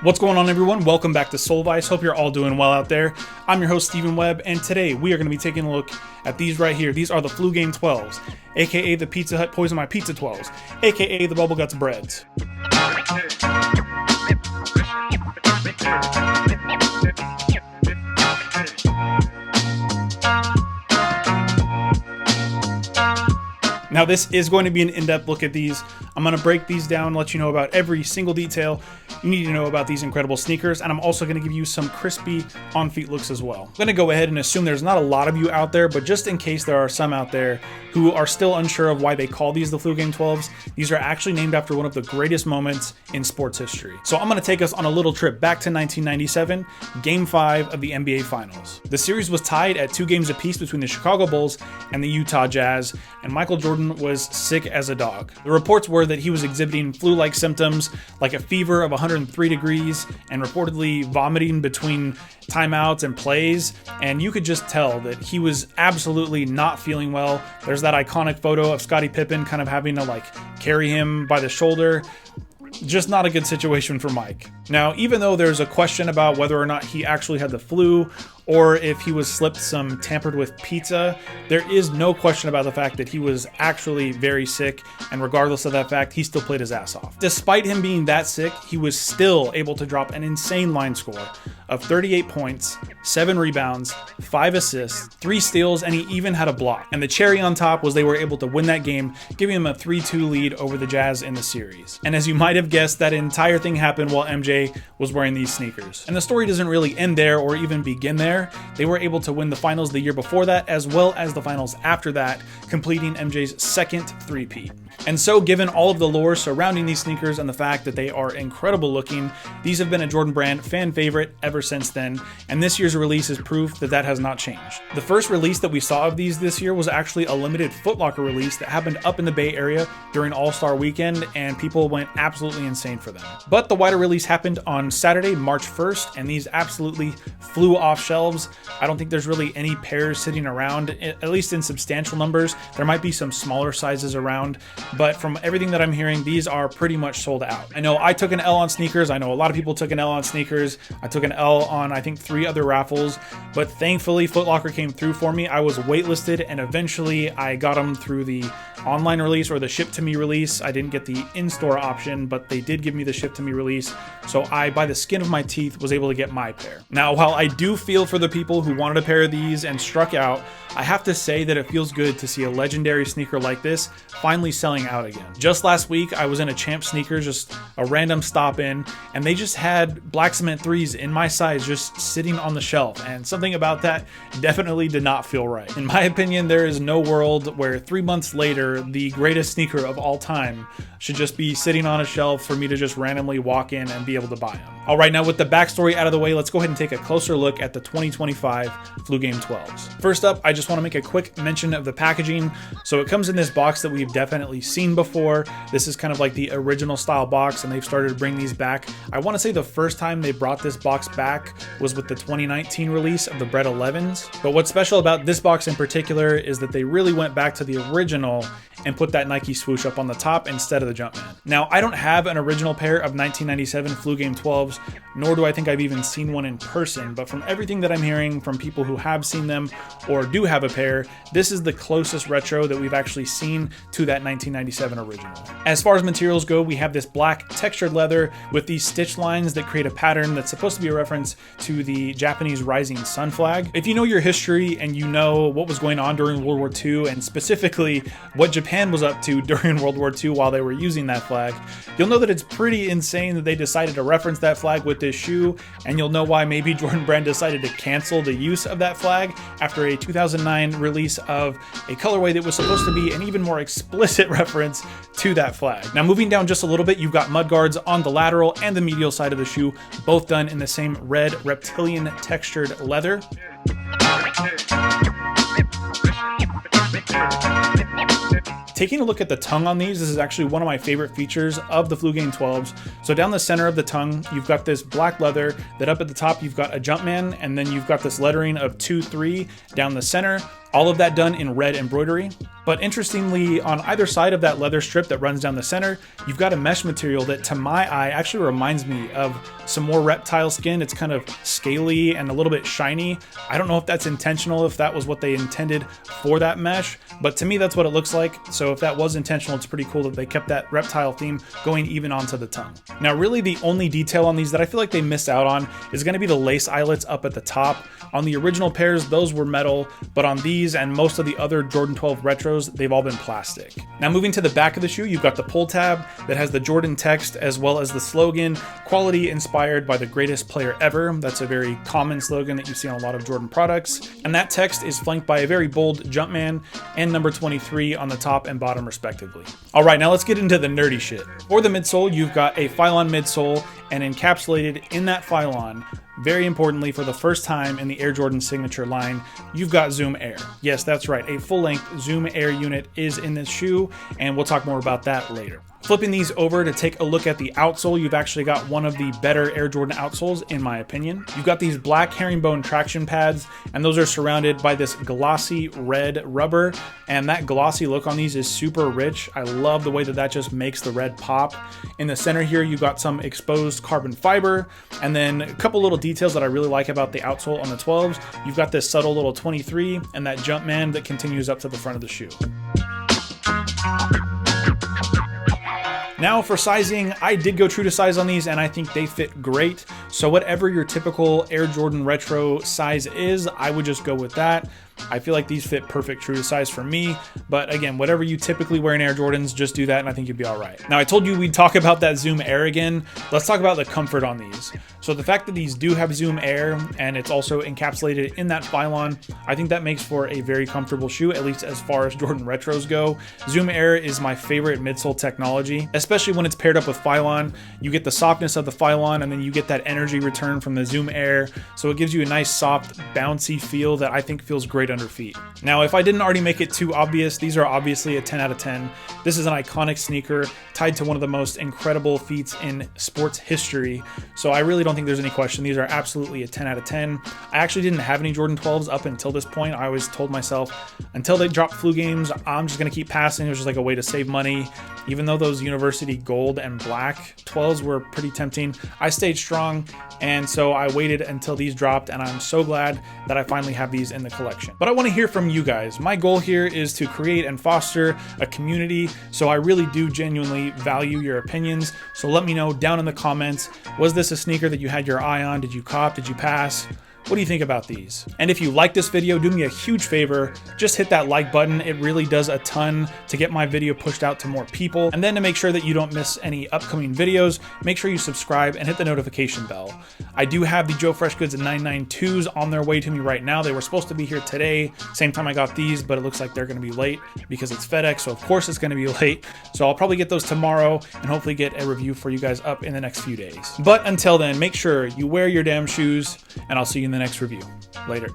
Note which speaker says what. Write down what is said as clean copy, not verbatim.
Speaker 1: What's going on, everyone? Welcome back to Soulvice. Hope you're all doing well out there. I'm your host, Stephen Webb, and today we are going to be taking a look at these right here. These are the Flu Game 12s, aka the Pizza Hut Poison My Pizza 12s, aka the Bubble Guts Breads. Now, this is going to be an in-depth look at these. I'm going to break these down, let you know about every single detail you need to know about these incredible sneakers, and I'm also going to give you some crispy on-feet looks as well. I'm going to go ahead and assume there's not a lot of you out there, but just in case there are some out there who are still unsure of why they call these the Flu Game 12s, these are actually named after one of the greatest moments in sports history. So I'm going to take us on a little trip back to 1997, Game 5 of the NBA Finals. The series was tied at 2 games apiece between the Chicago Bulls and the Utah Jazz, and Michael Jordan was sick as a dog. The reports were that he was exhibiting flu-like symptoms like a fever of 103 degrees and reportedly vomiting between timeouts and plays, and you could just tell that he was absolutely not feeling well. There's that iconic photo of Scottie Pippen kind of having to carry him by the shoulder. Just not a good situation for Mike. Now, even though there's a question about whether or not he actually had the flu or if he was slipped some tampered with pizza, there is no question about the fact that he was actually very sick, and regardless of that fact, he still played his ass off. Despite him being that sick, he was still able to drop an insane line score of 38 points, 7 rebounds, 5 assists, 3 steals, and he even had a block. And the cherry on top was they were able to win that game, giving him a 3-2 lead over the Jazz in the series. And as you might have guessed, that entire thing happened while MJ was wearing these sneakers. And the story doesn't really end there or even begin there. They were able to win the finals the year before that, as well as the finals after that, completing MJ's second three-peat. And so, given all of the lore surrounding these sneakers and the fact that they are incredible looking, these have been a Jordan Brand fan favorite ever since then, and this year's release is proof that that has not changed. The first release that we saw of these this year was actually a limited Foot Locker release that happened up in the Bay Area during All-Star Weekend, and people went absolutely insane for them. But the wider release happened on Saturday, March 1st, and these absolutely flew off shelves. I don't think there's really any pairs sitting around, at least in substantial numbers. There might be some smaller sizes around, but from everything that I'm hearing, these are pretty much sold out. I know I took an L on sneakers. I know a lot of people took an L on sneakers. I took an L on, I think, 3 other raffles, but thankfully Foot Locker came through for me. I was waitlisted, and eventually I got them through the online release or the ship to me release. I didn't get the in-store option, but they did give me the ship to me release, so I, by the skin of my teeth, was able to get my pair. Now, while I do feel for the people who wanted a pair of these and struck out, I have to say that it feels good to see a legendary sneaker like this finally selling out again. Just last week, I was in a Champ Sneakers, just a random stop in, and they just had black cement 3s in my size just sitting on the shelf, and something about that definitely did not feel right. In my opinion, there is no world where 3 months later, the greatest sneaker of all time should just be sitting on a shelf for me to just randomly walk in and be able to buy them. All right, now with the backstory out of the way, let's go ahead and take a closer look at the 2025 Flu Game 12s. First up, I just want to make a quick mention of the packaging. So it comes in this box that we've definitely seen before. This is kind of like the original style box, and they've started to bring these back. I want to say the first time they brought this box back was with the 2019 release of the Bread 11s. But what's special about this box in particular is that they really went back to the original and put that Nike swoosh up on the top instead of the Jumpman. Now, I don't have an original pair of 1997 Flu Game 12s, nor do I think I've even seen one in person, but from everything that I'm hearing from people who have seen them or do have a pair, this is the closest retro that we've actually seen to that 1997 original. As far as materials go, we have this black textured leather with these stitch lines that create a pattern that's supposed to be a reference to the Japanese rising sun flag. If you know your history and you know what was going on during World War II, and specifically what Japan was up to during World War II while they were using that flag, you'll know that it's pretty insane that they decided to reference that flag with this shoe, and you'll know why maybe Jordan Brand decided to cancel the use of that flag after a 2009 release of a colorway that was supposed to be an even more explicit reference to that flag. Now, moving down just a little bit, you've got mudguards on the lateral and the medial side of the shoe, both done in the same red reptilian textured leather. Taking a look at the tongue on these, this is actually one of my favorite features of the Flu Game 12s. So down the center of the tongue, you've got this black leather, that up at the top you've got a Jumpman, and then you've got this lettering of 2-3 down the center. All of that done in red embroidery. But interestingly, on either side of that leather strip that runs down the center, you've got a mesh material that to my eye actually reminds me of some more reptile skin. It's kind of scaly and a little bit shiny. I don't know if that's intentional, if that was what they intended for that mesh, but to me that's what it looks like. So if that was intentional, it's pretty cool that they kept that reptile theme going even onto the tongue. Now really the only detail on these that I feel like they missed out on is going to be the lace eyelets up at the top. On the original pairs, those were metal, but on these and most of the other Jordan 12 retros, they've all been plastic. Now moving to the back of the shoe, you've got the pull tab that has the Jordan text as well as the slogan, quality inspired by the greatest player ever. That's a very common slogan that you see on a lot of Jordan products. And that text is flanked by a very bold Jumpman and number 23 on the top and bottom respectively. All right, now let's get into the nerdy shit. For the midsole, you've got a Phylon midsole, and encapsulated in that Phylon, very importantly, for the first time in the Air Jordan signature line, you've got Zoom Air. Yes, that's right. A full-length Zoom Air unit is in this shoe, and we'll talk more about that later. Flipping these over to take a look at the outsole, you've actually got one of the better Air Jordan outsoles, in my opinion. You've got these black herringbone traction pads, and those are surrounded by this glossy red rubber, and that glossy look on these is super rich. I love the way that that just makes the red pop. In the center here, you've got some exposed carbon fiber, and then a couple little details that I really like about the outsole on the 12s. You've got this subtle little 23 and that Jumpman that continues up to the front of the shoe. Now for sizing, I did go true to size on these and I think they fit great. So whatever your typical Air Jordan Retro size is, I would just go with that. I feel like these fit perfect true to size for me, but again, whatever you typically wear in Air Jordans, just do that and I think you'd be all right. Now I told you we'd talk about that Zoom Air again. Let's talk about the comfort on these. So the fact that these do have Zoom Air and it's also encapsulated in that Phylon, I think that makes for a very comfortable shoe, at least as far as Jordan Retros go. Zoom Air is my favorite midsole technology, especially when it's paired up with Phylon. You get the softness of the Phylon and then you get that energy return from the Zoom Air. So it gives you a nice soft bouncy feel that I think feels great under feet. Now, if I didn't already make it too obvious, these are obviously a 10 out of 10. This is an iconic sneaker tied to one of the most incredible feats in sports history. So I really don't think there's any question. These are absolutely a 10 out of 10. I actually didn't have any Jordan 12s up until this point. I always told myself until they drop flu games, I'm just going to keep passing. It was just like a way to save money. Even though those university gold and black 12s were pretty tempting, I stayed strong. And so I waited until these dropped, and I'm so glad that I finally have these in the collection. But I want to hear from you guys. My goal here is to create and foster a community, so I really do genuinely value your opinions. So let me know down in the comments, was this a sneaker that you had your eye on? Did you cop? Did you pass? What do you think about these? And if you like this video, do me a huge favor, just hit that like button. It really does a ton to get my video pushed out to more people. And then to make sure that you don't miss any upcoming videos, make sure you subscribe and hit the notification bell. I do have the Joe Fresh Goods 992s on their way to me right now. They were supposed to be here today, same time I got these, but it looks like they're gonna be late because it's FedEx, so of course it's gonna be late. So I'll probably get those tomorrow and hopefully get a review for you guys up in the next few days. But until then, make sure you wear your damn shoes, and I'll see you in the next review. Later.